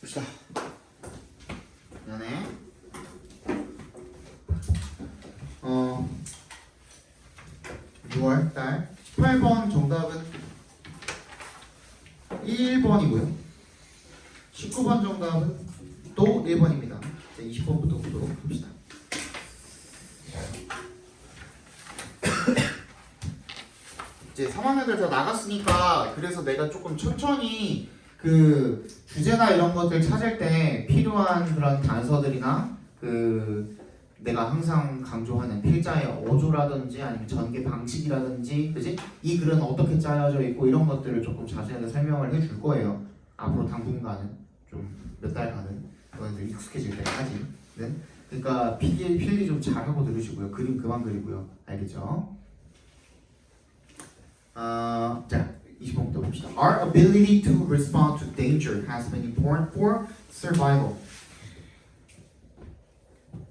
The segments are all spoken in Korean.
봅시다. 그다음에 6월달 18번 정답은 1번이고요. 19번 정답은 또 1번입니다. 20번부터 보도록 합시다. 이제 3학년들 다 나갔으니까 그래서 내가 조금 천천히 그 주제나 이런 것들 찾을 때 필요한 그런 단서들이나 그 내가 항상 강조하는 필자의 어조라든지 아니면 전개 방식이라든지 그지? 이 글은 어떻게 짜여져 있고 이런 것들을 조금 자세하게 설명을 해줄 거예요. 앞으로 당분간은 좀 몇 달간은 너희들 익숙해질 때까지는. 그러니까 필기 좀 잘하고 들으시고요. 그림 그만 그리고요. 알겠죠? 자 20번부터 봅시다. Our ability to respond to danger has been important for survival.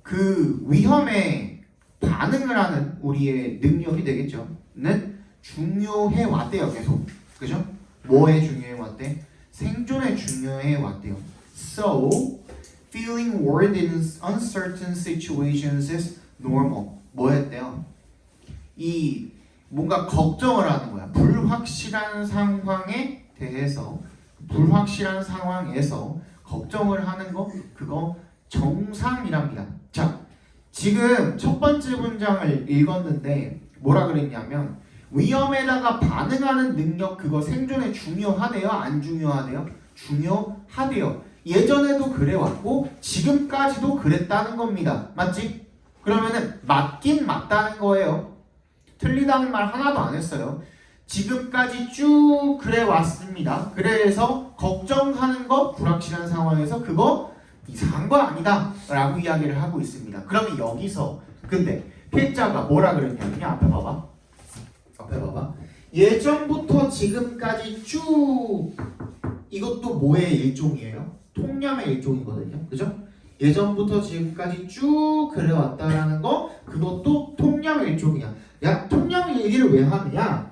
그 위험에 반응을 하는 우리의 능력이 되겠죠. 는 중요해 왔대요. 계속. 그죠? 뭐에 중요해 왔대? 생존에 중요해 왔대요. So, feeling worried in uncertain situations is normal. 뭐였대요? 이 뭔가 걱정을 하는 거야. 불확실한 상황에 대해서 불확실한 상황에서 걱정을 하는 거 그거 정상이랍니다. 자, 지금 첫 번째 문장을 읽었는데 뭐라 그랬냐면 위험에다가 반응하는 능력 그거 생존에 중요하대요? 안 중요하대요? 중요하대요. 예전에도 그래왔고 지금까지도 그랬다는 겁니다. 맞지? 그러면은 맞긴 맞다는 거예요. 틀리다는 말 하나도 안 했어요. 지금까지 쭉 그래왔습니다. 그래서 걱정하는 거 불확실한 상황에서 그거 이상한 거 아니다 라고 이야기를 하고 있습니다. 그러면 여기서 근데 필자가 뭐라 그랬냐면 앞에 봐봐. 예전부터 지금까지 쭉 이것도 뭐의 일종이에요? 통념의 일종이거든요. 그죠? 예전부터 지금까지 쭉 그래왔다라는 거 그것도 통념의 일종이야. 야, 통념 얘기를 왜 하느냐?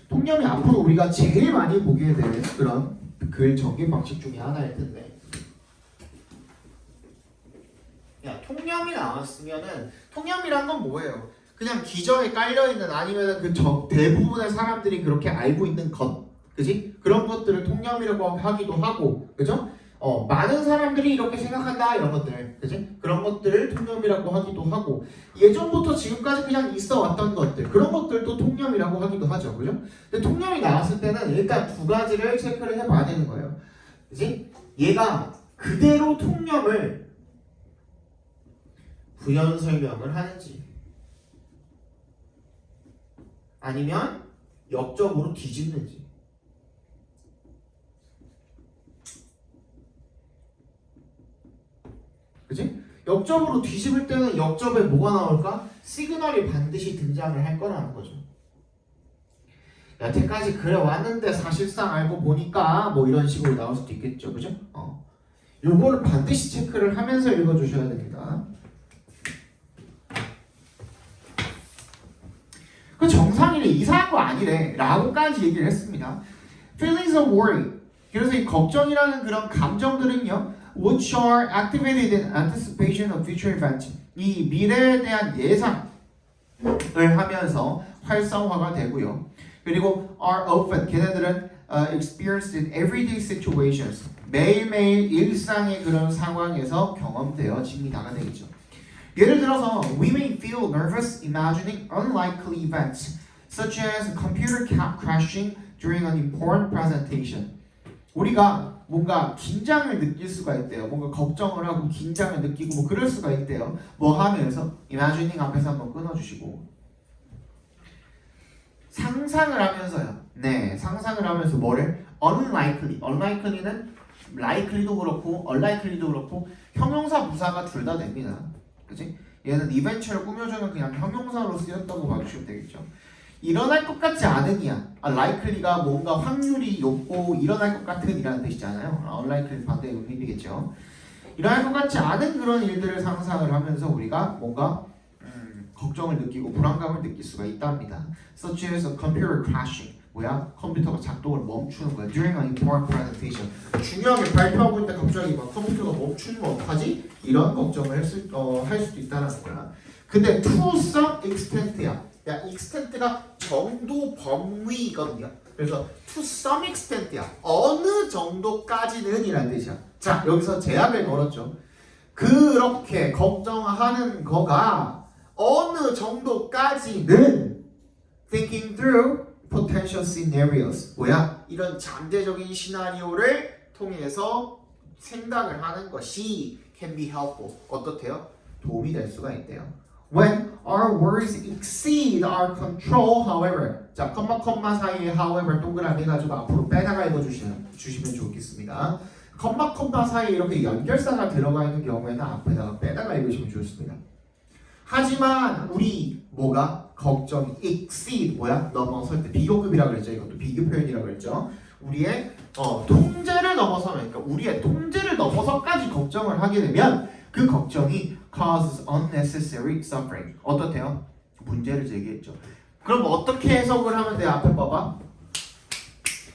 통념이 앞으로 우리가 제일 많이 보게 되는 그런 글 전개 방식 중에 하나일 텐데. 야, 통념이 나왔으면은 통념이란 건 뭐예요? 그냥 기저에 깔려 있는 아니면은 그 대부분의 사람들이 그렇게 알고 있는 것, 그지? 그런 것들을 통념이라고 하기도 하고, 그죠? 많은 사람들이 이렇게 생각한다 이런 것들, 그지? 그런 것들을 통념이라고 하기도 하고 예전부터 지금까지 그냥 있어 왔던 것들 그런 것들도 통념이라고 하기도 하죠, 그죠? 근데 통념이 나왔을 때는 일단 두 가지를 체크를 해봐야 되는 거예요, 그지? 얘가 그대로 통념을 부연 설명을 하는지 아니면 역적으로 뒤집는지. 그치? 역접으로 뒤집을 때는 역접에 뭐가 나올까? 시그널이 반드시 등장을 할 거라는 거죠. 여태까지 그래 왔는데 사실상 알고 보니까 뭐 이런 식으로 나올 수도 있겠죠. 그죠? 요거를 반드시 체크를 하면서 읽어주셔야 됩니다. 그 정상이래, 이상한 거 아니래 라고까지 얘기를 했습니다. Feelings of worry. 그래서 이 걱정이라는 그런 감정들은요, which are activated in anticipation of future events. 이 미래에 대한 예상을 하면서 활성화가 되고요. 그리고 are often, 걔네들은 experienced in everyday situations. 매일매일 일상의 그런 상황에서 경험되어집니다가 되겠죠. 예를 들어서 we may feel nervous imagining unlikely events such as computer crashing during an important presentation. 우리가 뭔가 긴장을 느낄 수가 있대요. 뭔가 걱정을 하고 긴장을 느끼고 뭐 그럴 수가 있대요. 뭐 하면서 imagining 앞에서 한번 끊어주시고 상상을 하면서요. 네, 상상을 하면서 뭐를? unlikely는 likely도 그렇고 unlikely도 그렇고 형용사 부사가 둘 다 됩니다. 그치? 얘는 이벤트를 꾸며주는 그냥 형용사로 쓰였다고 봐주시면 되겠죠. 일어날 것 같지 않으냐. likely가 뭔가 확률이 높고 일어날 것 같은 이라는 뜻이잖아요. unlikely 반대의 의미겠죠. 일어날 것 같지 않은 그런 일들을 상상을 하면서 우리가 뭔가 걱정을 느끼고 불안감을 느낄 수가 있답니다. Such as a computer crashing. 뭐야? 컴퓨터가 작동을 멈추는 거야. During an important presentation. 중요하게 발표하고 있는데 갑자기 막 컴퓨터가 멈추면 어떡하지? 이런 걱정을 할 수도 있다는 거야. 근데 to some extent야. 야, extent가 정도 범위거든요. 그래서 to some extent야. 어느 정도까지는 이란 뜻이야. 자, 여기서 제약을 걸었죠. 그렇게 걱정하는 거가 어느 정도까지는 thinking through potential scenarios. 뭐야? 이런 잠재적인 시나리오를 통해서 생각을 하는 것이 can be helpful. 어떻대요? 도움이 될 수가 있대요. When our worries exceed our control, however. 자, 컴마 사이에 however 동그라미 해가지고 앞으로 빼다가 읽어주시면 좋겠습니다. 컴마 사이에 이렇게 연결사가 들어가 있는 경우에는 앞에다가 빼다가 읽으시면 좋습니다. 하지만 우리 뭐가 걱정이 exceed 뭐야? 넘어설 때 비교급이라고 그랬죠. 이것도 비교 표현이라고 그랬죠. 우리의 통제를 넘어서면 그러니까 우리의 통제를 넘어서까지 걱정을 하게 되면 그 걱정이 causes unnecessary suffering. 어떻대요? 문제를 제기했죠. 그럼 어떻게 해석을 하면 돼? 앞에 봐봐.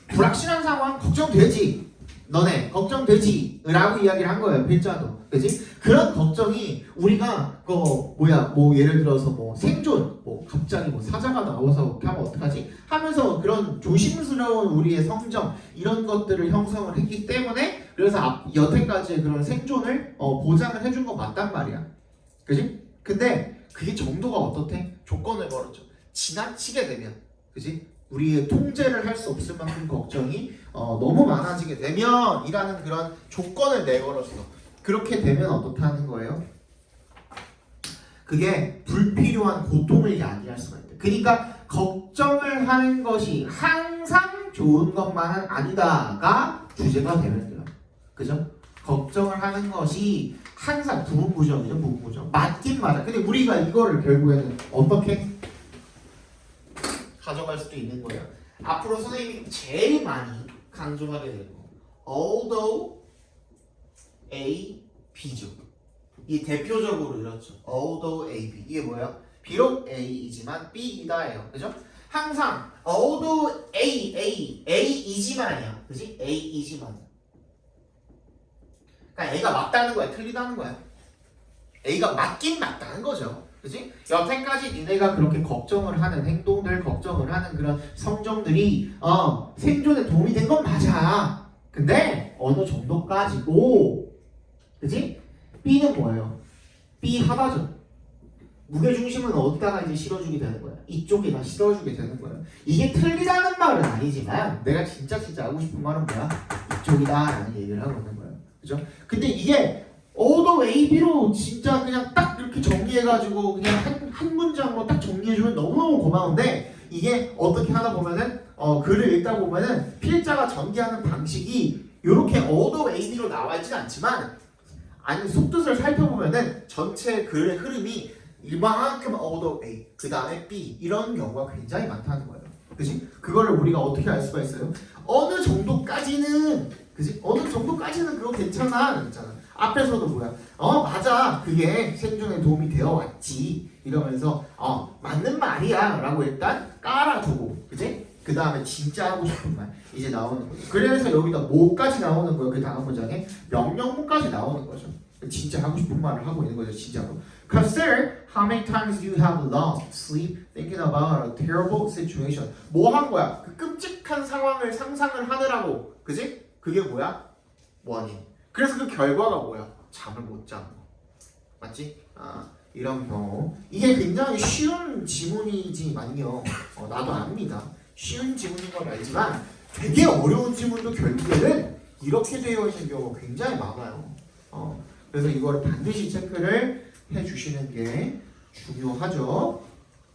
불확실한 상황 걱정되지. 너네 걱정되지 라고 이야기를 한 거예요. 필자도. 그치? 그런 걱정이 우리가 뭐 예를 들어서 뭐 생존 갑자기 뭐 사자가 나와서 그렇게 하면 어떡하지? 하면서 그런 조심스러운 우리의 성정 이런 것들을 형성을 했기 때문에 그래서 여태까지의 그런 생존을 보장을 해준 거 맞단 말이야. 그치? 근데 그게 정도가 어떻대? 조건을 걸었죠. 지나치게 되면 그치? 우리의 통제를 할 수 없을 만큼 걱정이 너무 많아지게 되면 이라는 그런 조건을 내걸었어. 그렇게 되면 어떻다는 거예요? 그게 불필요한 고통을 야기할 수가 있대. 그러니까 걱정을 하는 것이 항상 좋은 것만은 아니다가 주제가 되면 돼요. 그죠? 걱정을 하는 것이 항상 부분부정이죠. 부분부정. 맞긴 맞아. 근데 우리가 이거를 결국에는 어떻게 가져갈 수도 있는 거예요. 앞으로 선생님이 제일 많이 강조하게 되는 거. Although A, B죠. 이 대표적으로 이렇죠. Although A, B. 이게 뭐야? 비록 A이지만 B이다예요. 그죠? 항상 although A이지만이야. 그지? A이지만. 그러니까 A가 맞다는 거야. 틀리다는 거야. A가 맞긴 맞다는 거죠. 그치? 여태까지 니네가 그렇게 걱정을 하는 행동들, 걱정을 하는 그런 성정들이 생존에 도움이 된 건 맞아. 근데 어느 정도까지고 그치? B는 뭐예요? B 하다죠. 무게중심은 어디다가 이제 실어주게 되는 거야? 이쪽에다 실어주게 되는 거야. 이게 틀리다는 말은 아니지만 내가 진짜 하고 싶은 말은 뭐야? 이쪽이다 라는 얘기를 하고 있는 거예요. 그죠? 근데 이게 O도 A, B로 진짜 그냥 딱 이렇게 정리해가지고 그냥 한 문장으로 딱 정리해주면 너무너무 고마운데 이게 어떻게 하다 보면은 글을 읽다 보면은 필자가 전개하는 방식이 이렇게 O도 A, B로 나와 있진 않지만 아니 속뜻을 살펴보면은 전체 글의 흐름이 이만큼 O도 A 그 다음에 B 이런 경우가 굉장히 많다는 거예요. 그치? 그거를 우리가 어떻게 알 수가 있어요? 어느 정도까지는 그치? 어느 정도까지는 그거 괜찮아 그랬잖아. 앞에서도 뭐야? 맞아. 그게 생존에 도움이 되어 왔지. 이러면서 맞는 말이야 라고 일단 깔아두고 그치? 그 다음에 진짜 하고 싶은 말 이제 나오는 거죠. 그래서 여기다 뭐까지 나오는 거예요? 그 다음 문장에 명령문까지 나오는 거죠. 진짜 하고 싶은 말을 하고 있는 거죠. 진짜로. Consider how many times you have lost sleep thinking about a terrible situation. 뭐 한 거야? 그 끔찍한 상황을 상상을 하느라고 그치? 그게 뭐야? 원인. 그래서 그 결과가 뭐야? 잠을 못 자는 거. 맞지? 이런 경우. 이게 굉장히 쉬운 지문이지만요. 나도 압니다. 쉬운 지문인 걸 알지만 되게 어려운 지문도 결국에는 이렇게 되어 있는 경우가 굉장히 많아요. 그래서 이거를 반드시 체크를 해주시는 게 중요하죠.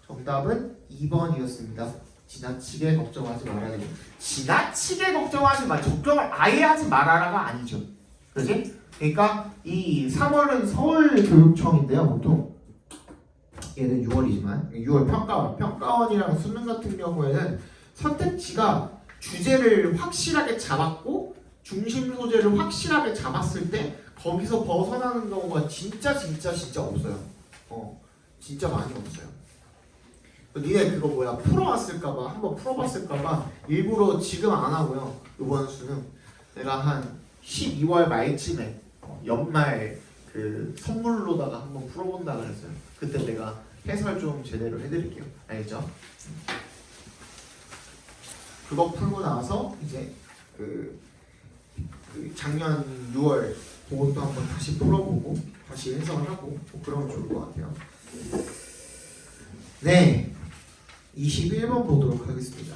정답은 2번이었습니다. 지나치게 걱정하지 말아야 되고 지나치게 걱정하지 마. 걱정을 아예 하지 말아라가 아니죠. 그렇지? 그러니까 이 3월은 서울교육청인데요. 보통 얘는 6월이지만 6월 평가원이랑 수능 같은 경우에는 선택지가 주제를 확실하게 잡았고 중심 소재를 확실하게 잡았을 때 거기서 벗어나는 경우가 진짜 없어요. 진짜 많이 없어요. 니네 그거 뭐야 풀어왔을까봐 한번 풀어봤을까봐 일부러 지금 안 하고요. 이번 수는 내가 한 12월 말쯤에 연말 그 선물로다가 한번 풀어본다 그랬어요. 그때 내가 해설 좀 제대로 해드릴게요. 알겠죠? 그거 풀고 나서 이제 그 작년 6월 그것도 한번 다시 풀어보고 다시 해석을 하고 뭐 그러면 좋을 것 같아요. 네, 21번 보도록 하겠습니다.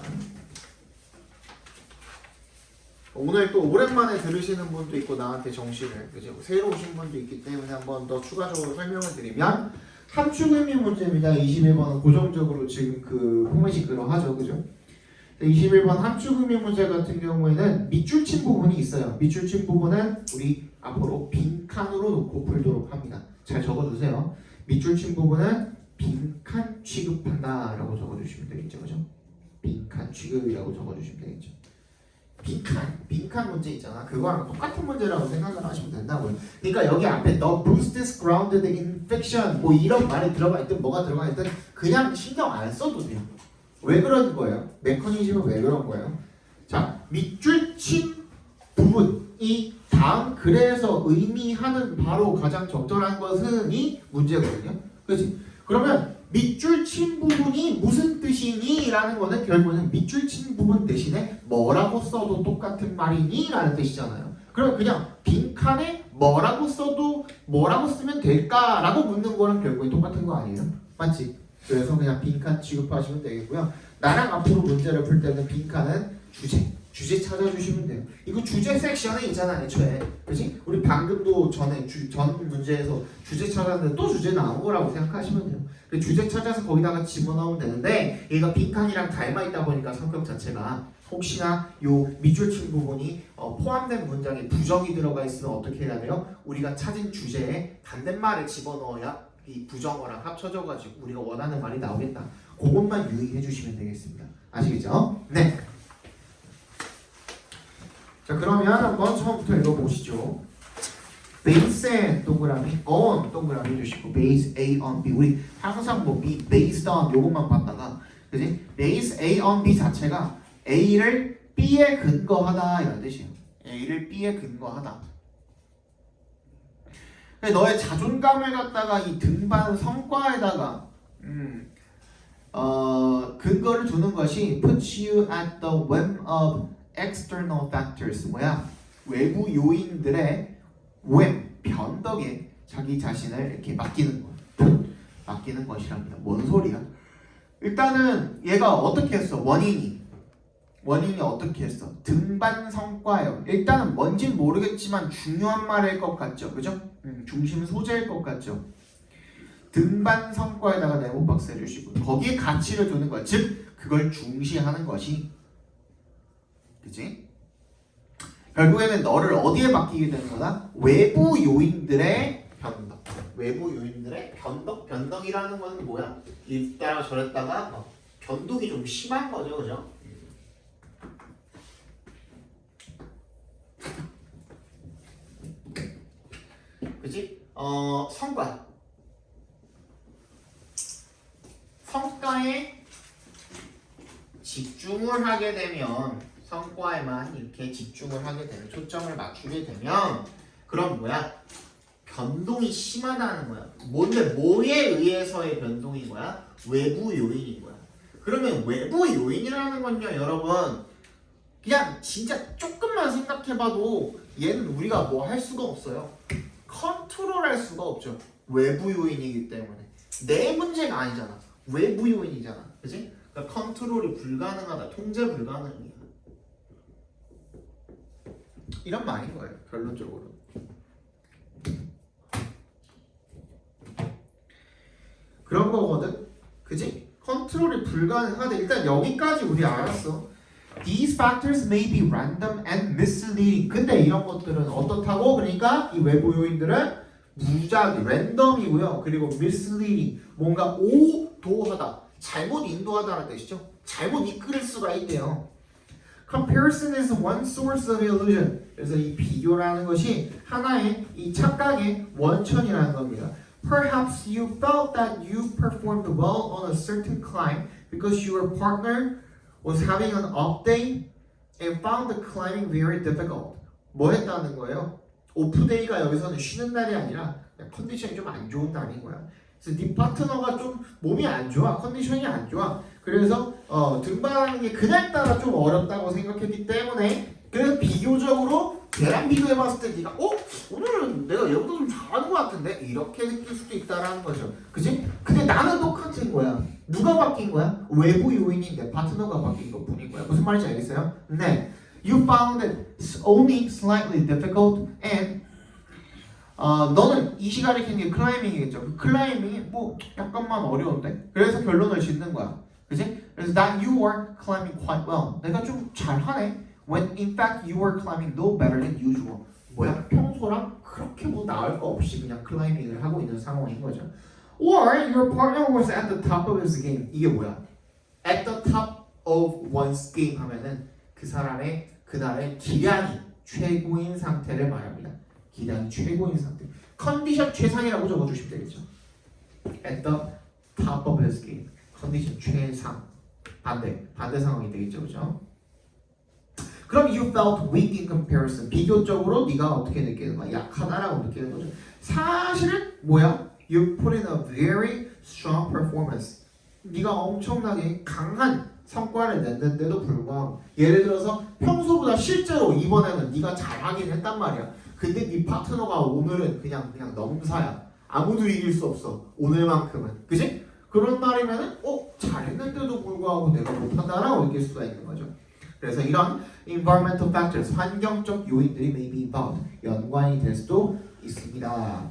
오늘 또 오랜만에 들으시는 분도 있고 나한테 정시를 그죠? 새로 오신 분도 있기 때문에 한번 더 추가적으로 설명을 드리면 함축 의미 문제입니다. 21번은 고정적으로 지금 그 포맷이 그러하죠, 그죠? 21번 함축 의미 문제 같은 경우에는 밑줄 친 부분이 있어요. 밑줄 친 부분은 우리 앞으로 빈칸으로 놓고 풀도록 합니다. 잘 적어주세요. 밑줄 친 부분은 빈칸 취급한다 라고 적어주시면 되겠죠, 그죠? 빈칸 취급이라고 적어주시면 되겠죠. 빈칸 문제 있잖아. 그거랑 똑같은 문제라고 생각을 하시면 된다고요. 그러니까 여기 앞에 the boost is grounded in fiction 뭐 이런 말이 들어가 있든 뭐가 들어가 있든 그냥 신경 안 써도 돼요. 왜 그런 거예요? 메커니즘은 왜 그런 거예요? 자, 밑줄 친 부분이 다음 글에서 의미하는 바로 가장 적절한 것은 이 문제거든요. 그렇지? 그러면 밑줄 친 부분이 무슨 뜻이니? 라는 거는 결국은 밑줄 친 부분 대신에 뭐라고 써도 똑같은 말이니? 라는 뜻이잖아요. 그럼 그냥 빈칸에 뭐라고 써도 뭐라고 쓰면 될까? 라고 묻는 거랑 결국에 똑같은 거 아니에요? 맞지? 그래서 그냥 빈칸 취급하시면 되겠고요. 나랑 앞으로 문제를 풀 때는 빈칸은 주제 찾아주시면 돼요. 이거 주제 섹션에 있잖아, 애초에. 그렇지? 우리 방금도 전에 전 문제에서 주제 찾았는데 또 주제 나온 거라고 생각하시면 돼요. 주제 찾아서 거기다가 집어넣으면 되는데 얘가 빈칸이랑 닮아 있다 보니까 성격 자체가 혹시나 요 밑줄 친 부분이 포함된 문장에 부정이 들어가 있으면 어떻게 해야 돼요? 우리가 찾은 주제에 반대말을 집어넣어야 이 부정어랑 합쳐져가지고 우리가 원하는 말이 나오겠다. 그것만 유의해 주시면 되겠습니다. 아시겠죠? 네. 자, 그러면 한번 처음부터 읽어보시죠. base에 동그라미, on 동그라미 해주시고 base A on B. 우리 항상 뭐 B, based on 요것만 봤다가 그지? base A on B 자체가 A를 B에 근거하다 이런 뜻이에요. A를 B에 근거하다. 너의 자존감을 갖다가 이 등반 성과에다가 근거를 두는 것이 puts you at the whim of external factors. 뭐야? 외부 요인들의 whim, 변덕에 자기 자신을 이렇게 맡기는 거. 맡기는 것이랍니다. 뭔 소리야? 일단은 얘가 어떻게 했어? 원인이 어떻게 했어? 등반 성과예요. 일단은 뭔진 모르겠지만 중요한 말일 것 같죠, 그죠? 중심 소재일 것 같죠. 등반 성과에다가 네모 박스 해주시고 거기에 가치를 두는 거야. 즉 그걸 중시하는 것이, 그지? 결국에는 너를 어디에 맡기게 되는 거다? 외부 요인들의 변덕. 외부 요인들의 변덕. 변덕이라는 거는 뭐야? 이따가 저랬다가 변동이 좀 심한 거죠, 그죠? 그지? 성과에 집중을 하게 되면 성과에만 이렇게 집중을 하게 되면 초점을 맞추게 되면 그럼 뭐야? 변동이 심하다는 거야. 뭔데 뭐에 의해서의 변동인 거야? 외부 요인인 거야. 그러면 외부 요인이라는 건요, 여러분 그냥 진짜 조금만 생각해봐도 얘는 우리가 뭐 할 수가 없어요. 컨트롤할 수가 없죠. 외부 요인이기 때문에. 내 문제가 아니잖아. 외부 요인이잖아. 그치? 그러니까 컨트롤이 불가능하다. 통제 불가능이야. 이런 말인 거예요. 결론적으로. 그런 거거든. 그치? 컨트롤이 불가능하다. 일단 여기까지 우리 알았어. These factors may be random and misleading. 근데 이런 것들은 어떻다고? 그러니까 이 외부 요인들은 무작위, 랜덤이고요. 그리고 misleading, 뭔가 오도하다, 잘못 인도하다는 뜻이죠. 잘못 이끌 수가 있대요. Comparison is one source of illusion. 그래서 이 비교라는 것이 하나의 이 착각의 원천이라는 겁니다. Perhaps you felt that you performed well on a certain climb because your partner was having an off day and found the climbing very difficult. 뭐 했다는 거예요? 오프데이가 여기서는 쉬는 날이 아니라 그냥 컨디션이 좀 안 좋은 날인 거야. 그래서 네 파트너가 좀 몸이 안 좋아, 컨디션이 안 좋아. 그래서 등반하는 게 그날따라 좀 어렵다고 생각했기 때문에 그래서 비교적으로 걔랑 비교해봤을 때 네가 오늘은 내가 얘보다 좀 잘하는 것 같은데 이렇게 느낄 수도 있다라는 거죠. 그지? 근데 나는 똑같은 거야. 누가 바뀐 거야? 외부 요인인데 파트너가 바뀐 것 뿐인 거야. 무슨 말인지 알겠어요? 네. You found it only slightly difficult and 너는 이 시간에 캔 게 클라이밍이겠죠. 그 클라이밍이 뭐 약간만 어려운데 그래서 결론을 짓는 거야. 그지? 그래서 that you are climbing quite well. 내가 좀 잘하네. When in fact you are climbing no better than usual. 뭐야? 평소랑 그렇게 뭐 나을 거 없이 그냥 클라이밍을 하고 있는 상황인 거죠. Or your partner was at the top of his game. 이게 뭐야? At the top of one's game 하면은 그 사람의 그날의 기량이 최고인 상태를 말합니다. 기량이 최고인 상태. 컨디션 최상이라고 적어주시면 되겠죠. At the top of his game. 컨디션 최상. 반대 상황이 되겠죠, 그죠? 그럼 you felt weak in comparison. 비교적으로 네가 어떻게 느끼는 거야? 약하다라고 느끼는 거죠. 사실은 뭐야? You put in a very strong performance. 네가 엄청나게 강한 성과를 냈는데도 불구하고 예를 들어서 평소보다 실제로 이번에는 네가 잘하긴 했단 말이야. 근데 네 파트너가 오늘은 그냥 넘사야. 아무도 이길 수 없어. 오늘만큼은. 그지? 그런 날이면은 잘했는데도 불구하고 내가 못한다라고 느낄 수가 있는 거죠. 그래서 이런 environmental factors, 환경적 요인들이 may be involved, 연관이 될 수도 있습니다.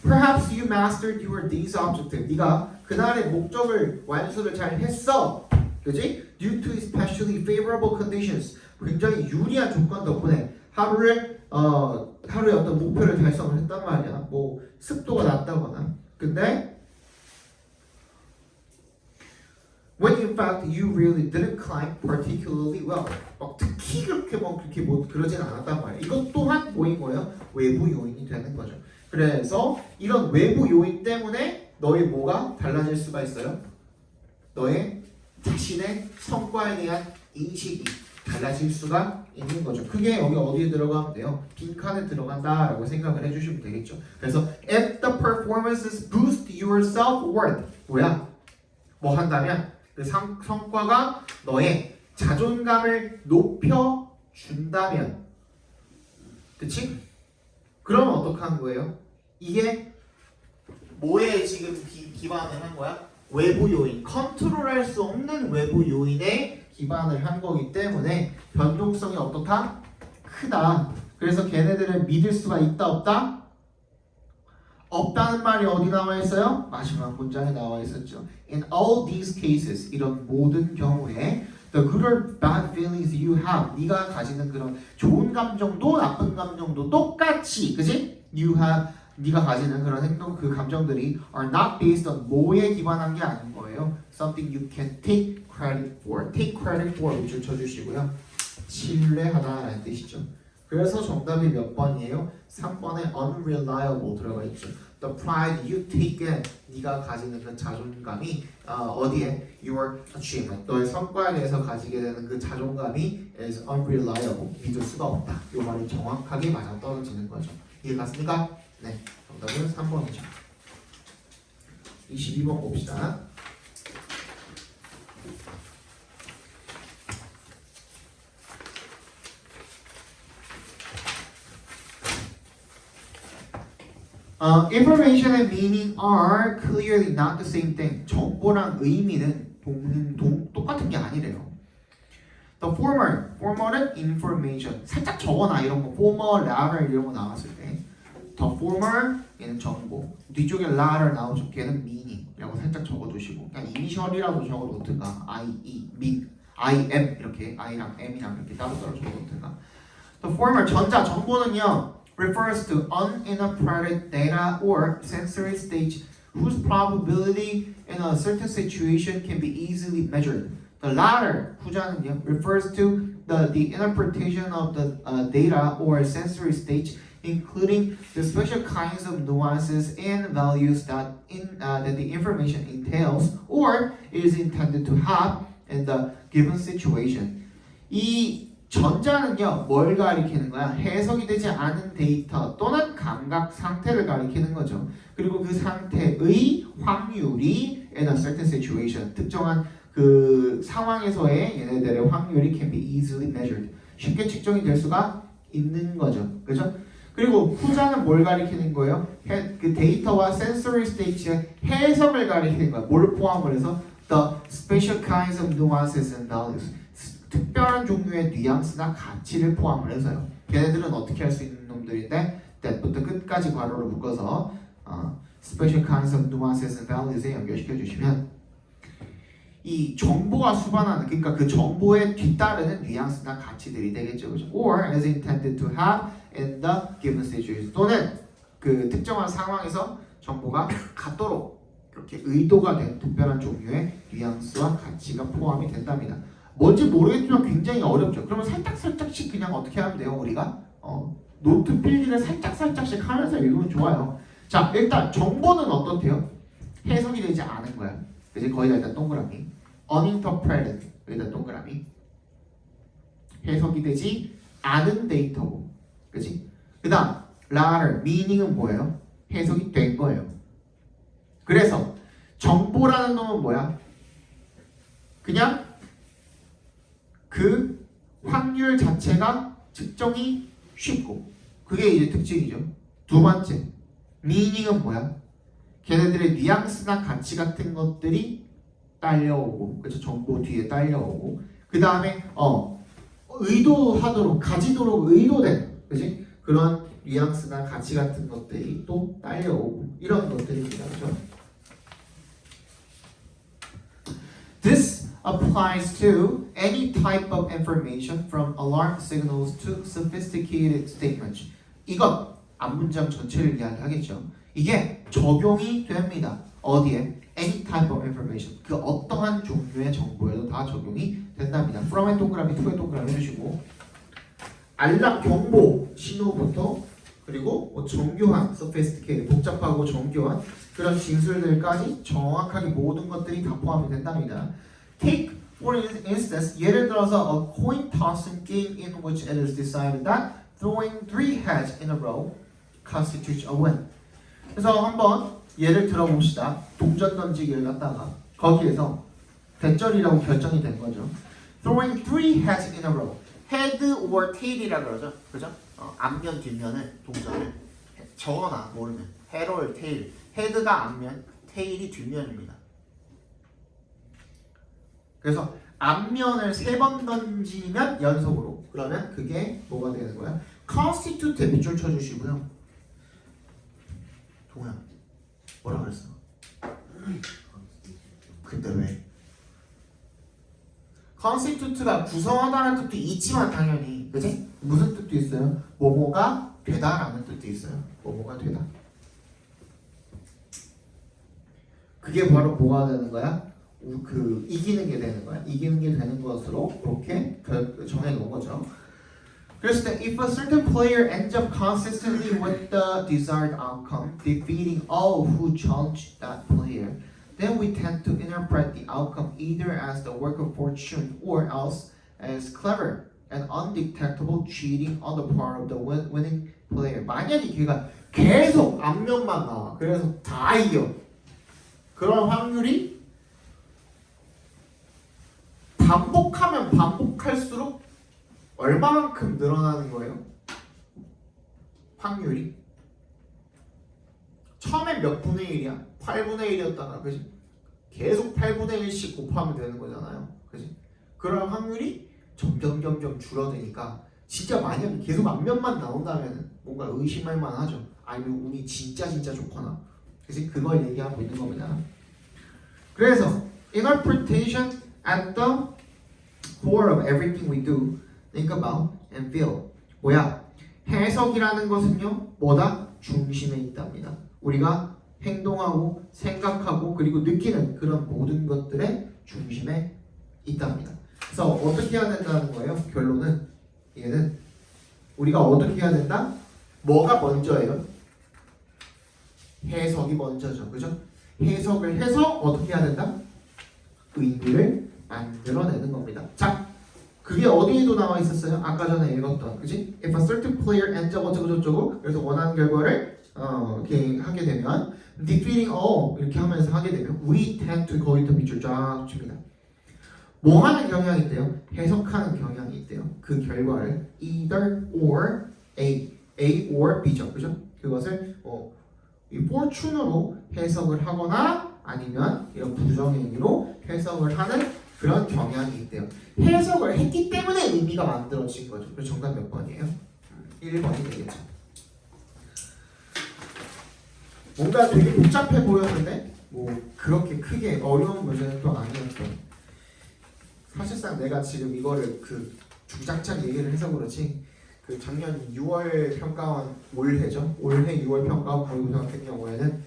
Perhaps you mastered your day's objective. 네가 그날의 목적을 완수를 잘 했어. 그지? Due to especially favorable conditions. 굉장히 유리한 조건 덕분에 하루에 어떤 목표를 달성을 했단 말이야. 뭐 습도가 낮다거나. 근데 when in fact you really didn't climb particularly well. 막 특히 그렇게 그러진 않았단 말이야. 이것 또한 뭐인 거예요? 외부 요인이 되는 거죠. 그래서 이런 외부 요인 때문에 너의 뭐가 달라질 수가 있어요? 너의 자신의 성과에 대한 인식이 달라질 수가 있는 거죠. 그게 여기 어디에 들어가면 돼요? 빈칸에 들어간다라고 생각을 해주시면 되겠죠. 그래서 if the performances boost your self-worth. 뭐야? 뭐 한다면 그 성과가 너의 자존감을 높여준다면, 그치? 그러면 어떻게 하는 거예요? 이게 뭐에 지금 기반을 한 거야? 외부 요인, 컨트롤할 수 없는 외부 요인에 기반을 한 거기 때문에 변동성이 어떻다? 크다. 그래서 걔네들을 믿을 수가 있다 없다? 없다는 말이 어디 나와 있어요? 마지막 문장에 나와 있었죠. In all these cases, 이런 모든 경우에 the good or bad feelings you have, 네가 가지는 그런 좋은 감정도 나쁜 감정도 똑같이, 그지? 네가 가지는 그런 행동, 그 감정들이 are not based on 뭐에 기반한 게 아닌 거예요. Something you can take credit for. Take credit for 밑줄 쳐주시고요. 신뢰하다라는 뜻이죠. 그래서 정답이 몇 번이에요? 3번에 unreliable 들어가 있죠. The pride you take in, 네가 가지는 그 자존감이 어디에? Your achievement, 너의 성과에 대해서 가지게 되는 그 자존감이 is unreliable, 믿을 수가 없다. 이 말이 정확하게 맞아떨어지는 거죠. 이해갔습니까? 네, 정답은 3번이죠. 22번 봅시다. Information and meaning are clearly not the same thing. 정보랑 의미는 똑같은 게 아니래요. The former은 information. 살짝 적어놔 이런 거. former, latter 이런 거 나왔을 때. The former 얘는 정보. 뒤쪽에 latter 나오죠. 걔는 meaning이라고 살짝 적어두시고. 그냥 이니셜이라도 적어놓든가. I, M 이렇게 I랑 M이랑 이렇게 따로따로 적어놓든가. The former 전자 정보는요. refers to uninterpreted data or sensory stage whose probability in a certain situation can be easily measured. The latter, 후자는요, refers to the interpretation of the data or sensory state, including the special kinds of nuances and values that the information entails or is intended to have in the given situation. 이 전자는요, 뭘 가리키는 거야? 해석이 되지 않은 데이터 또는 감각 상태를 가리키는 거죠. 그리고 그 상태의 확률이 in a certain situation, 특정한 그 상황에서의 얘네들의 확률이 can be easily measured, 쉽게 측정이 될 수가 있는 거죠. 그죠? 그리고 후자는 뭘 가리키는 거예요? 그 데이터와 sensory state의 해석을 가리키는 거예요. 뭘 포함을 해서? The special kinds of nuances and values. 특별한 종류의 뉘앙스나 가치를 포함을 해서요. 걔네들은 어떻게 할 수 있는 놈들인데 that부터 끝까지 괄호를 묶어서 special kinds of nuances and values에 연결시켜 주시면 이 정보가 수반하는, 그러니까 그 정보에 뒤따르는 뉘앙스나 가치들이 되겠죠. 그죠? Or as intended to have in the given situation. 또는 그 특정한 상황에서 정보가 갖도록 이렇게 의도가 된 특별한 종류의 뉘앙스와 가치가 포함이 된답니다. 뭔지 모르겠지만 굉장히 어렵죠. 그러면 살짝씩 그냥 어떻게 하면 돼요? 우리가 노트 필기를 살짝씩 하면서 읽으면 좋아요. 자, 일단 정보는 어떻대요? 해석이 되지 않은 거야. 그지? 거기다 일단 동그라미. uninterpreted, 여기다 동그라미. 해석이 되지 않은 데이터고, 그지? 그 다음 latter, meaning은 뭐예요? 해석이 된 거예요. 그래서 정보라는 놈은 뭐야? 그냥 그 확률 자체가 측정이 쉽고, 그게 이제 특징이죠. 두 번째, meaning은 뭐야? 걔네들의 뉘앙스나 가치 같은 것들이 딸려오고, 그렇죠? 정보 뒤에 딸려오고, 그 다음에 의도하도록, 가지도록 의도된, 그렇지? 그런 뉘앙스나 가치 같은 것들이 또 딸려오고, 이런 것들입니다. 그렇죠? This applies to any type of information from alarm signals to sophisticated statements. 이것 앞문장 전체를 이야기하겠죠. 이게 적용이 됩니다. 어디에? Any type of information. 그 어떠한 종류의 정보에도 다 적용이 된답니다. from의 동그라미, to의 동그라미 해주시고, 알람 경보 신호부터 그리고 정교한, sophisticated, 복잡하고 정교한 그런 진술들까지 정확하게 모든 것들이 다 포함이 된답니다. Take for instance, 예를 들어서 a coin tossing game in which it is decided that throwing 3 heads in a row constitutes a win. 그래서 한번 예를 들어봅시다. 동전 던지기를 갖다가 거기에서 대절이라고 결정이 된 거죠. Throwing 3 heads in a row. head or tail이라 그러죠. 그죠? 앞면 뒷면을 동전을 적어놔 모르면 head or tail. head가 앞면, tail이 뒷면입니다. 그래서 앞면을 3번 던지면 연속으로, 그러면 그게 뭐가 되는 거야? constitute 밑줄 쳐주시고요. 동호야, 뭐라 그랬어? 근데 왜? constitute가 구성하다는 뜻도 있지만 당연히, 그치? 무슨 뜻도 있어요? 뭐뭐가 되다라는 뜻도 있어요. 뭐뭐가 되다. 그게 바로 뭐가 되는 거야? 그 이기는 게 되는 거야. 이기는 게 되는 것으로 그렇게 정해놓은 거죠. 그랬을 때 if a certain player ends up consistently with the desired outcome, defeating all who challenge that player, then we tend to interpret the outcome either as the work of fortune or else as clever and undetectable cheating on the part of the winning player. 만약에 걔가 계속 앞면만 나와, 그래서 다 이겨, 그런 확률이 반복하면 반복할수록 얼마만큼 늘어나는 거예요? 확률이 처음엔 몇 분의 1이야? 8분의 1이었다가, 그지? 계속 8분의 1씩 곱하면 되는 거잖아요, 그지? 그런 확률이 점점 줄어드니까 진짜 만약에 계속 앞면만 나온다면 뭔가 의심할 만하죠. 아니면 운이 진짜 좋거나, 그지? 그걸 얘기하고 있는 겁니다. 그래서 interpretation at the core of everything we do, think about and feel. 뭐야? 해석이라는 것은요, 뭐다? 중심에 있답니다. 우리가 행동하고 생각하고 그리고 느끼는 그런 모든 것들의 중심에 있답니다. 그래서 어떻게 해야 된다는 거예요? 결론은 얘는 우리가 어떻게 해야 된다? 뭐가 먼저예요? 해석이 먼저죠. 그죠? 해석을 해서 어떻게 해야 된다? 의미를 만들어내는 겁니다. 자, 그게 어디에도 나와 있었어요? 아까 전에 읽었던, 그지? If a certain player ends up 어쩌고저쩌고 그래서 원하는 결과를 이렇게 하게 되면 defeating all 이렇게 하면서 하게 되면 we tend to 거의 더 밑줄 쫙 줍니다. 뭐 하는 경향이 있대요? 해석하는 경향이 있대요. 그 결과를 either or A or B죠. 그죠? 그것을 이 fortune으로 해석을 하거나 아니면 이런 부정의 의미로 해석을 하는 그런 경향이 있대요. 해석을 했기 때문에 의미가 만들어진 거죠. 그래서 정답 몇 번이에요? 1번이 되겠죠. 뭔가 되게 복잡해 보였는데 뭐 그렇게 크게 어려운 문제는 또 아니었어요. 사실상 내가 지금 이거를 그 주장창 얘기를 해서 그렇지 그 작년 6월 평가원 올해죠. 올해 6월 평가원 모의고사 같은 경우에는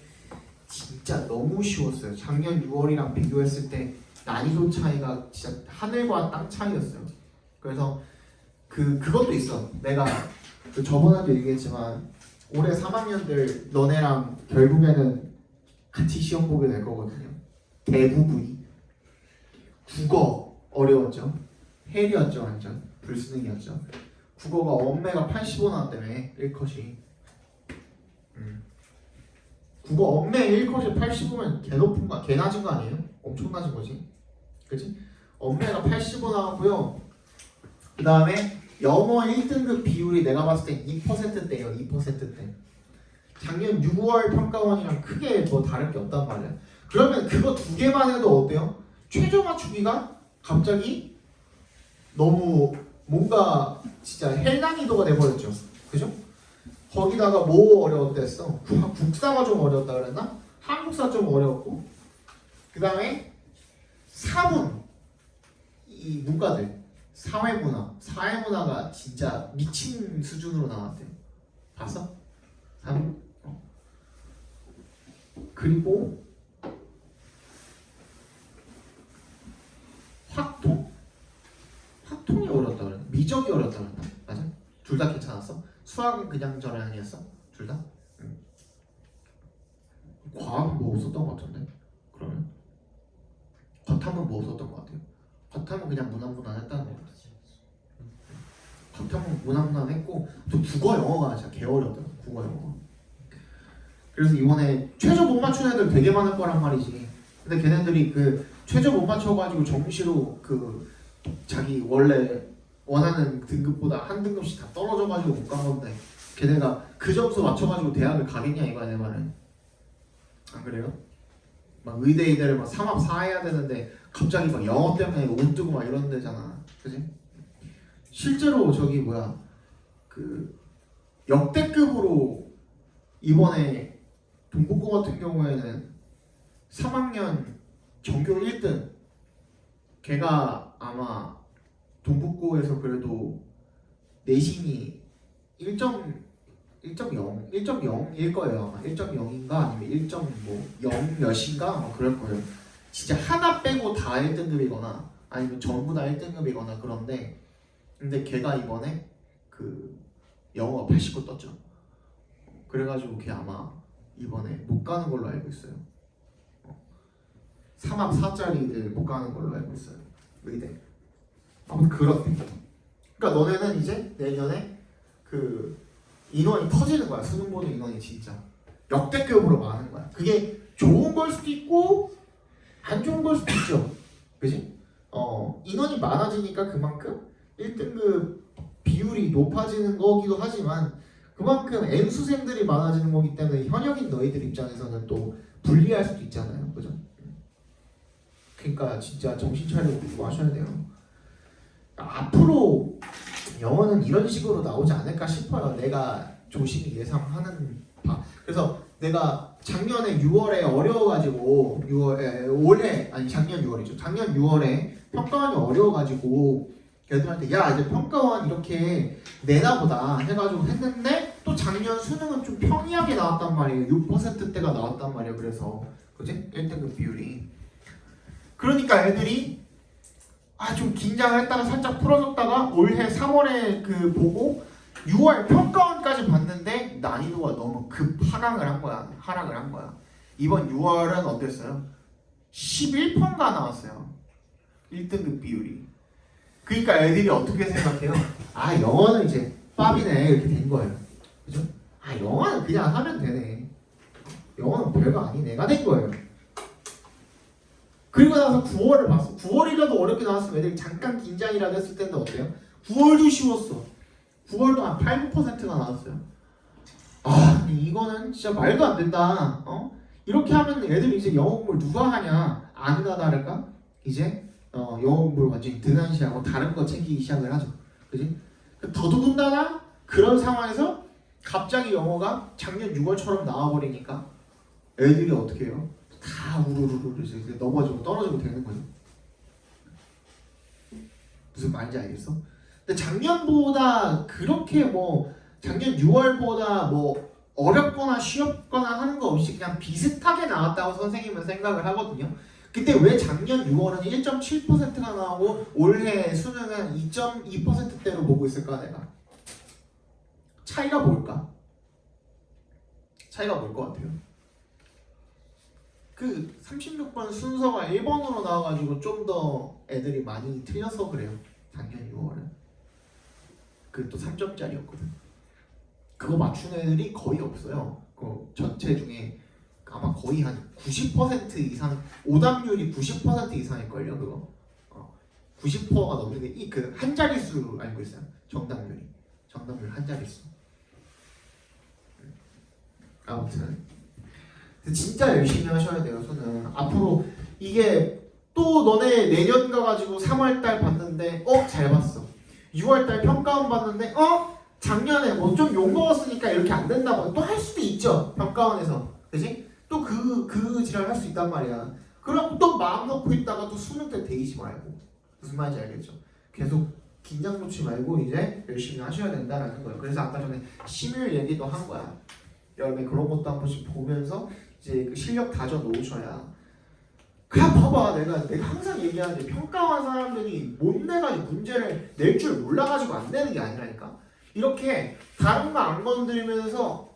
진짜 너무 쉬웠어요. 작년 6월이랑 비교했을 때 난이도 차이가 진짜 하늘과 땅 차이였어요. 그래서 그것도 있어. 내가 그 저번에도 얘기했지만 올해 3학년들 너네랑 결국에는 같이 시험 보게 될 거거든요. 대부분이 국어 어려웠죠. 헬이었죠. 완전 불수능이었죠. 국어가 엄매가 85 나왔다며 1컷이. 국어 엄매 1컷이 85면 개 높은 거, 개 낮은 거 아니에요? 엄청 낮은 거지. 그치? 엄매가 85 나왔고요. 그 다음에 영어 1등급 비율이 내가 봤을 때 2%대예요. 2%대. 작년 6월 평가원이랑 크게 뭐 다를 게 없단 말이야. 그러면 그거 두 개만 해도 어때요? 최저 맞추기가 갑자기 너무 뭔가 진짜 헬난이도가 돼버렸죠. 그죠? 거기다가 뭐 어려웠댔어? 국사가 좀 어려웠다 그랬나? 한국사 좀 어려웠고 그 다음에 사문 이 문과들 사회문화가 진짜 미친 수준으로 나왔대요. 봤어? 사문? 그리고 확통이 어렵다 그랬나? 미적이 어렵다 그랬나? 맞아? 둘 다 괜찮았어? 수학은 그냥 저량이었어? 둘 다? 응. 과학은 뭐 없었던 것 같은데? 그러면? 과탐은 뭐 없었던 것 같아요? 과탐은 그냥 무난무난했다는 거 같아. 과탐은 무난무난했고 또 국어 영어가 진짜 개어렵더라. 국어 영어. 그래서 이번에 최저 못 맞춘 애들 되게 많을 거란 말이지. 근데 걔네들이 그 최저 못 맞춰가지고 정시로 그 자기 원래 원하는 등급보다 한 등급씩 다 떨어져가지고 못 간 건데 걔네가 그 점수 맞춰가지고 대학을 가겠냐 이거야 내 말은. 안 그래요? 막 의대를 막 3합 4 해야 되는데 갑자기 막 영어 때문에 운 뜨고 막 이런 데잖아. 그지? 실제로 저기 뭐야 그 역대급으로 이번에 동국고 같은 경우에는 3학년 전교 1등 걔가 아마 동국고에서 그래도 내신이 1.0일 거예요. 아마 1.0인가 아니면 1.0 몇인가 아마 그럴 거예요. 진짜 하나 빼고 다 1등급이거나 아니면 전부 다 1등급이거나 그런데 근데 걔가 이번에 그 영어가 89 떴죠. 그래가지고 걔 아마 이번에 못 가는 걸로 알고 있어요. 3합 4짜리들 못 가는 걸로 알고 있어요. 의대. 아무튼 그렇대. 그러니까 너네는 이제 내년에 그 인원이 터지는 거야. 수능 보는 인원이 진짜 역대급으로 많은 거야. 그게 좋은 걸 수도 있고 안 좋은 걸 수도 있죠. 그지? 인원이 많아지니까 그만큼 1등급 비율이 높아지는 거기도 하지만 그만큼 N수생들이 많아지는 거기 때문에 현역인 너희들 입장에서는 또 불리할 수도 있잖아요. 그죠? 그러니까 진짜 정신 차리고 공부하셔야 돼요. 앞으로 영어는 이런 식으로 나오지 않을까 싶어요. 내가 조심히 예상하는 바. 그래서 내가 작년에 6월에 어려워가지고 작년 6월이죠. 작년 6월에 평가원이 어려워가지고 걔들한테 야 이제 평가원 이렇게 내나보다 해가지고 했는데 또 작년 수능은 좀 평이하게 나왔단 말이에요. 6%대가 나왔단 말이에요. 그래서 그지? 1등급 비율이. 그러니까 애들이 좀 긴장을 했다가 살짝 풀어줬다가 올해 3월에 그 보고 6월 평가원까지 봤는데 난이도가 너무 급 하락을 한 거야. 이번 6월은 어땠어요? 11%가 나왔어요. 1등급 비율이. 그러니까 애들이 어떻게 생각해요? 영어는 이제 밥이네 이렇게 된 거예요. 그죠? 영어는 그냥 하면 되네. 영어는 별거 아니네가 된 거예요. 그리고 나서 9월을 봤어. 9월이라도 어렵게 나왔으면 애들이 잠깐 긴장이라도 했을 텐데 어때요? 9월도 쉬웠어. 9월도 한 8, 9%가 나왔어요. 이거는 진짜 말도 안 된다. 이렇게 하면 애들이 이제 영어 공부를 누가 하냐? 아니나 다를까? 이제 영어 공부를 완전히 등한시하고 다른 거 챙기기 시작을 하죠. 그지? 더더군다나 그런 상황에서 갑자기 영어가 작년 6월처럼 나와버리니까 애들이 어떻게 해요? 다 우르르르 이제 넘어지고 떨어지고 되는 거죠. 무슨 말인지 알겠어? 근데 작년보다 그렇게 작년 6월보다 어렵거나 쉬웠거나 하는 거 없이 그냥 비슷하게 나왔다고 선생님은 생각을 하거든요. 근데 왜 작년 6월은 1.7%가 나오고 올해 수능은 2.2%대로 보고 있을까 내가? 차이가 뭘까? 차이가 뭘 것 같아요? 그 36번 순서가 1번으로 나와가지고 좀 더 애들이 많이 틀려서 그래요. 작년 6월은. 그또 3점짜리였거든. 그거 맞춘 애들이 거의 없어요. 그 전체 중에 아마 거의 한 90% 이상, 오답률이 90% 이상일걸요, 그거. 90%가 넘는데 그 한 자릿수 알고 있어요. 정답률이. 정답률 한 자릿수. 아무튼 진짜 열심히 하셔야 돼요. 저는 앞으로 이게 또 너네 내년 가가지고 3월달 봤는데 잘 봤어. 6월달 평가원 봤는데 작년에 좀 욕먹었으니까 이렇게 안 된다고 또 할 수도 있죠. 평가원에서. 그지? 또 그 지랄 할 수 있단 말이야. 그럼 또 마음 놓고 있다가 또 수능 때 데이지 말고. 무슨 말인지 알겠죠? 계속 긴장 놓지 말고 이제 열심히 하셔야 된다라는 거예요. 그래서 아까 전에 심율 얘기도 한 거야. 여러분이 그런 것도 한 번씩 보면서 이제 그 실력 다져 놓으셔야. 그냥 봐봐, 내가 항상 얘기하는데 평가원 사람들이 못 내가지고 문제를 낼 줄 몰라가지고 안 내는 게 아니라니까. 이렇게 다른 거 안 건드리면서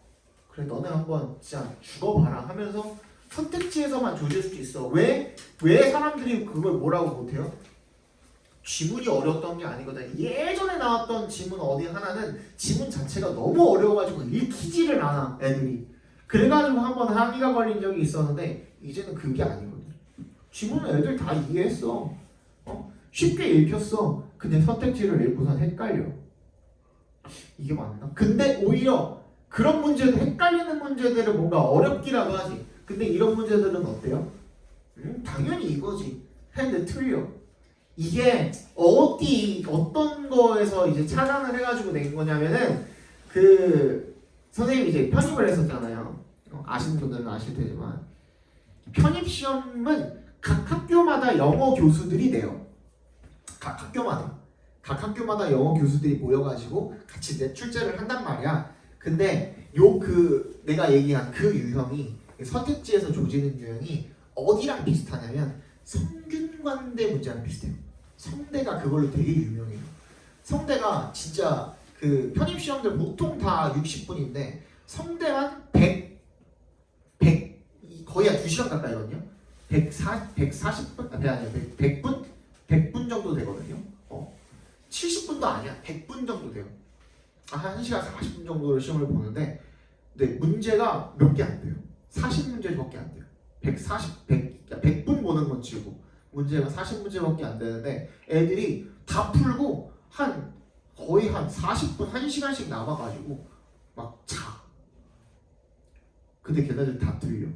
그래 너네 한번 진짜 죽어봐라 하면서 선택지에서만 조질 수도 있어. 왜 사람들이 그걸 뭐라고 못해요? 지문이 어려웠던 게 아니거든. 예전에 나왔던 지문 어디 하나는 지문 자체가 너무 어려워가지고 읽히지를 않아 애들이. 그래가지고 한번 항의가 걸린 적이 있었는데 이제는 그게 아니거든. 지문은 애들 다 이해했어. 쉽게 읽혔어. 근데 선택지를 읽고선 헷갈려. 이게 맞나? 근데 오히려 그런 문제들, 헷갈리는 문제들을 뭔가 어렵기라도 하지. 근데 이런 문제들은 어때요? 당연히 이거지. 했는데 틀려. 이게 어떤 거에서 이제 차단을 해가지고 낸 거냐면은 그 선생님이 이제 편입을 했었잖아요. 아시는 분들은 아실 테지만 편입 시험은 각 학교마다 영어 교수들이 내요. 각 학교마다 영어 교수들이 모여가지고 같이 출제를 한단 말이야. 근데 내가 얘기한 그 유형이 선택지에서 조지는 유형이 어디랑 비슷하냐면 성균관대 문제랑 비슷해요. 성대가 그걸로 되게 유명해요. 성대가 진짜 그 편입 시험들 보통 다 60분인데 성대만 100 거의 한 2시간 가까이거든요. 140분? 아니야 100분? 100분 정도 되거든요. 70분도 아니야. 100분 정도 돼요. 한 1시간 40분 정도로 시험을 보는데 문제가 몇 개 안 돼요. 40문제밖에 안 돼요. 100분 보는 건 치고 문제가 40문제밖에 안 되는데 애들이 다 풀고 거의 한 40분, 1시간씩 남아가지고 막 자. 근데 걔네들 다 틀려.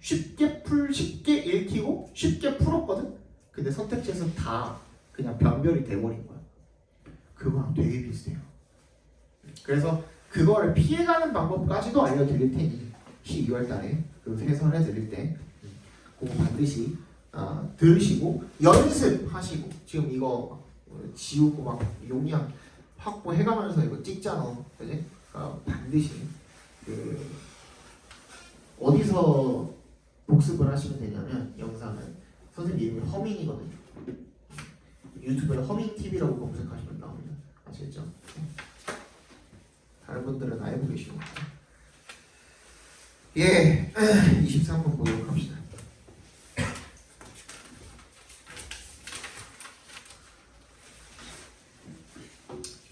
쉽게 읽히고 쉽게 풀었거든? 근데 선택지에서 다 그냥 변별이 돼버린 거야. 그거랑 되게 비슷해요. 그래서 그거를 피해가는 방법까지도 알려드릴 테니 12월 달에 그 해설해 드릴 때 그거 반드시 들으시고 연습하시고 지금 이거 지우고 막 용량 확보해가면서 이거 찍잖아. 그지? 반드시 어디서 복습을 하시면 되냐면 영상은 선생님 이름이 허민이거든요. 유튜브에 허밍TV라고 검색하시면 나옵니다. 아시겠죠? 다른 분들은 알고 계시고. 예, 23번 보도록 합시다.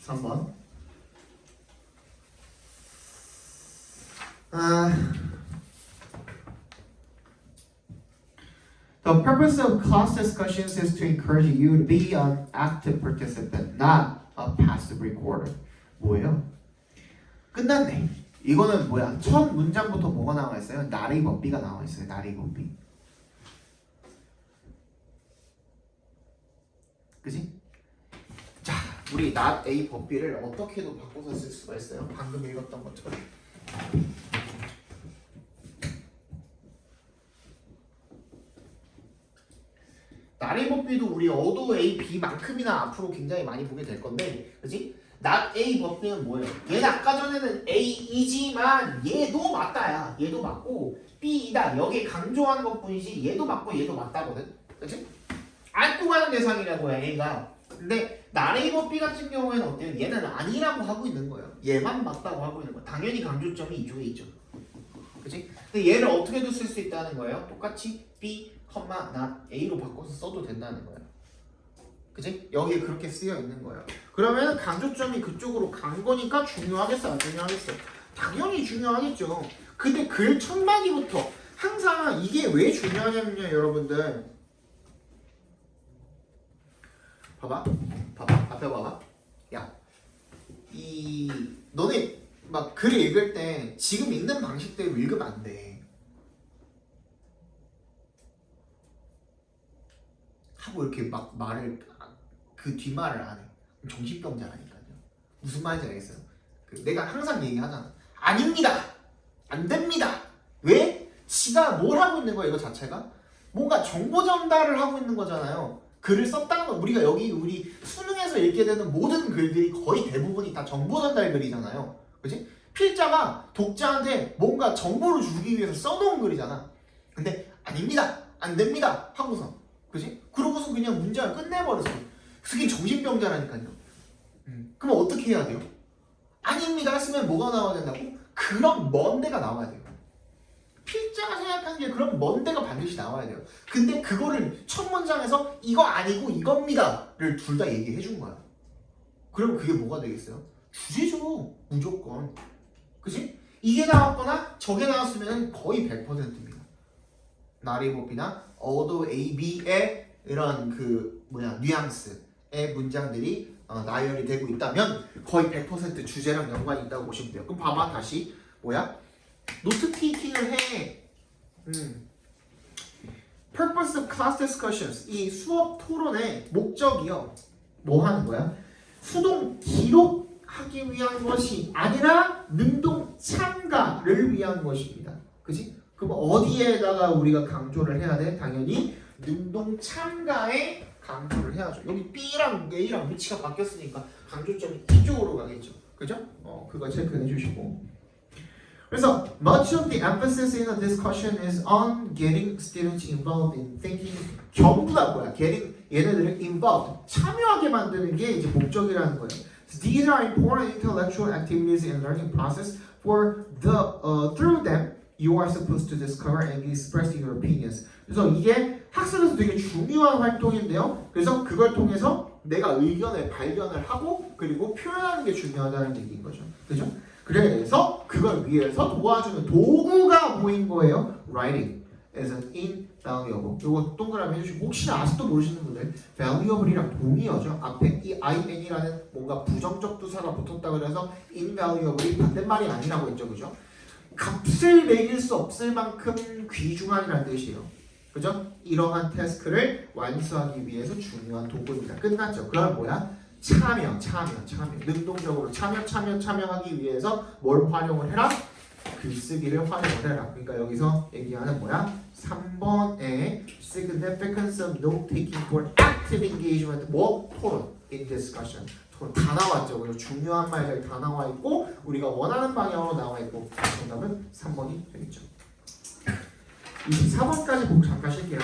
3번. The purpose of class discussions is to encourage you to be an active participant, not a passive recorder. 뭐예요? 끝났네. 이거는 뭐야? 첫 문장부터 뭐가 나와 있어요? 나리 법비가 나와 있어요. 나리 법비. 그지? 자, 우리 not A 법비를 어떻게도 바꿔서 쓸 수가 있어요. 방금 읽었던 것처럼. 나리 법비도 우리 어도 A, B만큼이나 앞으로 굉장히 많이 보게 될 건데, 그지? not A 법비는 뭐예요? 얘는 아까 전에는 A이지만 얘도 맞다야. 얘도 맞고 B이다. 여기 강조하는 것뿐이지 얘도 맞고 얘도 맞다거든. 그치? 안고 가는 대상이라고 해 A가. 근데 not A 법비 같은 경우에는 어때요? 얘는 아니라고 하고 있는 거예요. 얘만 맞다고 하고 있는 거야. 당연히 강조점이 이쪽에 있죠. 그치? 근데 얘를 어떻게도 쓸 수 있다는 거예요. 똑같이 B, not A로 바꿔서 써도 된다는 거예요. 그치? 여기에 그렇게 쓰여 있는 거예요. 그러면 강조점이 그쪽으로 간 거니까 중요하겠어? 안 중요하겠어? 당연히 중요하겠죠. 근데 글 첫 마디부터 항상 이게 왜 중요하냐면요, 여러분들. 봐봐. 앞에 봐봐. 야, 너네 막 글 읽을 때 지금 읽는 방식대로 읽으면 안 돼. 하고 이렇게 막 말을 그 뒷말을 안 해. 정신병자라니까요. 무슨 말인지 알겠어요? 내가 항상 얘기하잖아. 아닙니다. 안 됩니다. 왜? 지가 뭘 하고 있는 거야, 이거 자체가? 뭔가 정보 전달을 하고 있는 거잖아요. 글을 썼다는 건 우리가 여기 우리 수능에서 읽게 되는 모든 글들이 거의 대부분이 다 정보 전달 글이잖아요. 그치? 필자가 독자한테 뭔가 정보를 주기 위해서 써놓은 글이잖아. 근데 아닙니다. 안 됩니다. 하고서. 그치? 그러고서 그냥 문장을 끝내버렸어. 그게 정신병자라니까요. 그럼 어떻게 해야 돼요? 아닙니다 했으면 뭐가 나와야 된다고? 그런 먼 데가 나와야 돼요. 필자가 생각하는 게 그런 먼 데가 반드시 나와야 돼요. 근데 그거를 첫 문장에서 이거 아니고 이겁니다를 둘 다 얘기해 준 거야. 그럼 그게 뭐가 되겠어요? 주제죠. 무조건. 그치? 이게 나왔거나 저게 나왔으면 거의 100%입니다. 나리법이나 어도 A, B의 이런 뉘앙스의 문장들이 나열이 되고 있다면 거의 100% 주제랑 연관이 있다고 보시면 돼요. 그럼 봐봐 다시 노트 테이킹을 해. Purpose of class discussions. 이 수업 토론의 목적이요. 뭐 하는 거야? 수동 기록하기 위한 것이 아니라 능동 참가를 위한 것입니다. 그치? 그럼 어디에다가 우리가 강조를 해야 돼? 당연히 능동 참가에 강조를 해야죠. 여기 B랑 A랑 위치가 바뀌었으니까 강조점이 이쪽으로 가겠죠. 그죠? 그거 체크해 주시고. 그래서 much of the emphasis in the discussion is on getting students involved in thinking. 전부 다 뭐야? getting 얘네들을 involved, 참여하게 만드는 게 이제 목적이라는 거예요. So these are important intellectual activities in learning process. For through them, you are supposed to discover and express your opinions. 그래서 이게 학습에서 되게 중요한 활동인데요. 그래서 그걸 통해서 내가 의견을 발견을 하고 그리고 표현하는 게 중요하다는 얘기인 거죠. 그죠? 그래서 그걸 위해서 도와주는 도구가 뭐인 거예요? Writing as an invaluable. 이거 동그라미 해주시고 혹시나 아직도 모르시는 분들 valuable이랑 동의어죠. 앞에 이 in이라는 뭔가 부정적 부사가 붙었다 그래서 invaluable이 반대말이 아니라고 했죠. 그죠? 값을 매길 수 없을 만큼 귀중한이라는 뜻이에요. 그죠? 이러한 태스크를 완수하기 위해서 중요한 도구입니다. 끝났죠? 그럼 뭐야? 참여. 능동적으로 참여하기 위해서 뭘 활용을 해라? 글쓰기를 활용을 해라. 그러니까 여기서 얘기하는 뭐야? 3번에 significance of note-taking for active engagement. 뭐? 토론. in discussion. 토론 다 나왔죠. 그래서 중요한 말들 다 나와 있고 우리가 원하는 방향으로 나와 있고 정답은 3번이 되겠죠. 24번까지 보고 잠깐 쉴게요.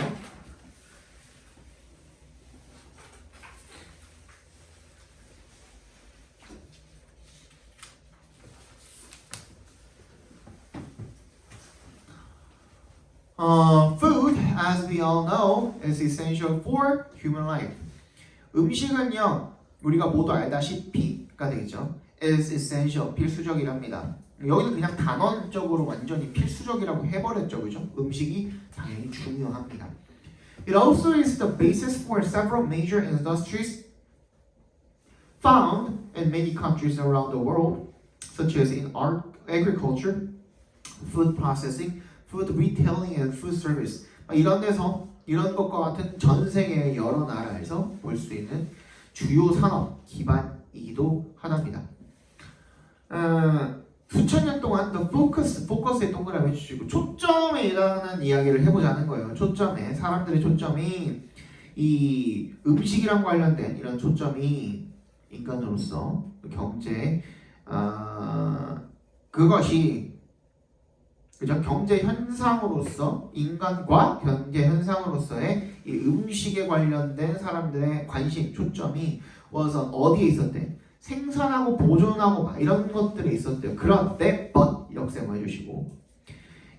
Food, as we all know, is essential for human life. 음식은요, 우리가 모두 알다시피가 되겠죠. is essential, 필수적이랍니다. 여기는 그냥 단언적으로 완전히 필수적이라고 해버렸죠, 그죠? 음식이 당연히 중요합니다. It also is the basis for several major industries found in many countries around the world, such as in agriculture, food processing, food retailing, and food service. 이런 데서 이런 것과 같은 전 세계의 여러 나라에서 볼 수 있는 주요 산업 기반이기도 하답니다. 수천 년 동안 the 포커스에 동그라미 해주시고 초점에 일어나는 이야기를 해보자는 거예요. 초점에 사람들의 초점이 이 음식이랑 관련된 이런 초점이 인간으로서 경제 그것이 그죠? 경제 현상으로서 인간과 경제 현상으로서의 이 음식에 관련된 사람들의 관심 초점이 우선 어디에 있었대? 생산하고 보존하고 막 이런 것들에 있었대요. 그런데 but 역세모 해주시고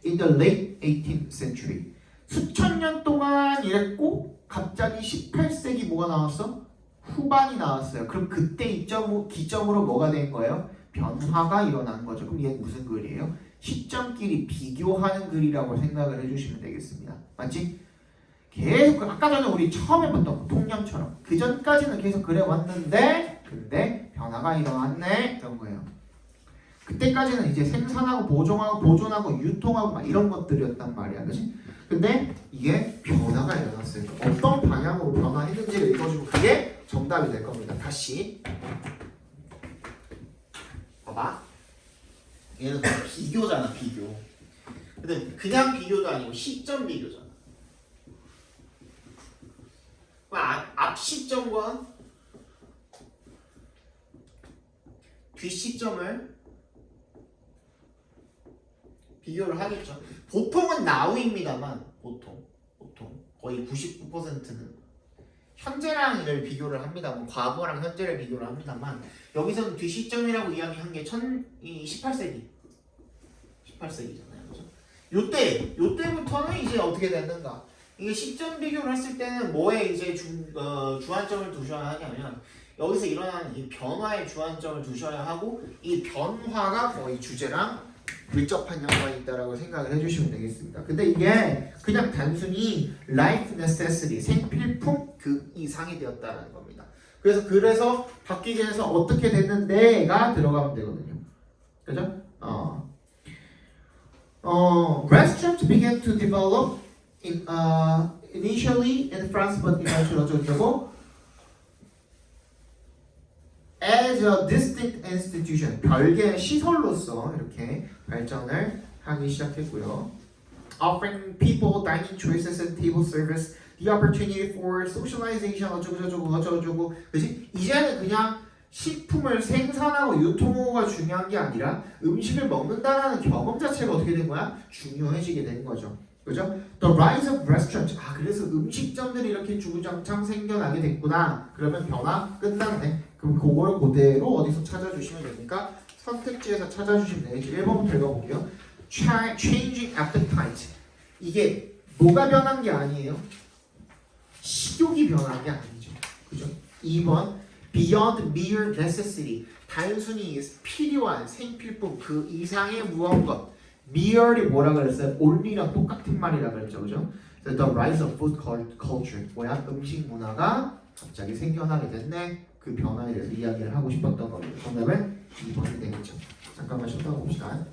in the late 18th century 수천 년 동안 이랬고 갑자기 18세기 뭐가 나왔어? 후반이 나왔어요. 그럼 그때 기점으로 뭐가 된 거예요? 변화가 일어난 거죠. 그럼 얘는 무슨 글이에요? 시점끼리 비교하는 글이라고 생각을 해주시면 되겠습니다. 맞지? 계속 아까 전에 우리 처음에 봤던 통념처럼 그 전까지는 계속 그래왔는데 근데 변화가 일어났네 이런 거예요. 그때까지는 이제 생산하고 보존하고 유통하고 막 이런 것들이었단 말이야, 그렇지? 근데 이게 변화가 일어났어요. 어떤 방향으로 변화했는지를 읽어주고 그게 정답이 될 겁니다. 다시 봐봐. 얘는 비교잖아, 비교. 근데 그냥 비교도 아니고 시점 비교잖아. 앞 시점과 뒷 시점을 비교를 하겠죠. 보통은 now입니다만 보통 거의 99%는 현재랑 이를 비교를 합니다만 과거랑 현재를 비교를 합니다만 여기서는 뒷 시점이라고 이야기한 게 18세기잖아요, 그죠? 요때부터는 이제 어떻게 됐는가? 이게 시점 비교를 했을 때는 뭐에 이제 주안점을 두셔야 하냐면 여기서 일어나는 이 변화에 주안점을 두셔야 하고 이 변화가 거의 주제랑 밀접한 연관이 있다라고 생각을 해주시면 되겠습니다. 근데 이게 그냥 단순히 life necessity, 생필품 그 이상이 되었다는 겁니다. 그래서 바뀌게 해서 어떻게 됐는데가 들어가면 되거든요. 그죠? Restaurants began to develop initially in France, but eventually as a distinct institution, 별개의 시설로서 이렇게 발전을 하기 시작했고요. Offering people dining choices and table service, the opportunity for socialization, 어쩌고, 그지? 이제는 그냥 식품을 생산하고 유통하고가 중요한 게 아니라 음식을 먹는다라는 경험 자체가 어떻게 된 거야? 중요해지게 된 거죠. 그죠? The rise of restaurants. 그래서 음식점들이 이렇게 주구장창 생겨나게 됐구나. 그러면 변화 끝났네. 그럼 그거를 그대로 어디서 찾아주시면 됩니까? 선택지에서 찾아주시면 되겠죠. 1번부터 읽어볼게요. Changing appetite. 이게 뭐가 변한 게 아니에요. 식욕이 변한 게 아니죠. 그죠? 2번 Beyond mere necessity. 단순히 필요한 생필품 그 이상의 무언가. merely 뭐라 그랬어요? only랑 똑같은 말이라 그랬죠, 그죠? The rise of food culture. 뭐야? 음식 문화가 갑자기 생겨나게 됐네. 그 변화에 대해서 이야기를 하고 싶었던 겁니다. 정답은 2번이 되겠죠. 잠깐만 쉬었다 봅시다.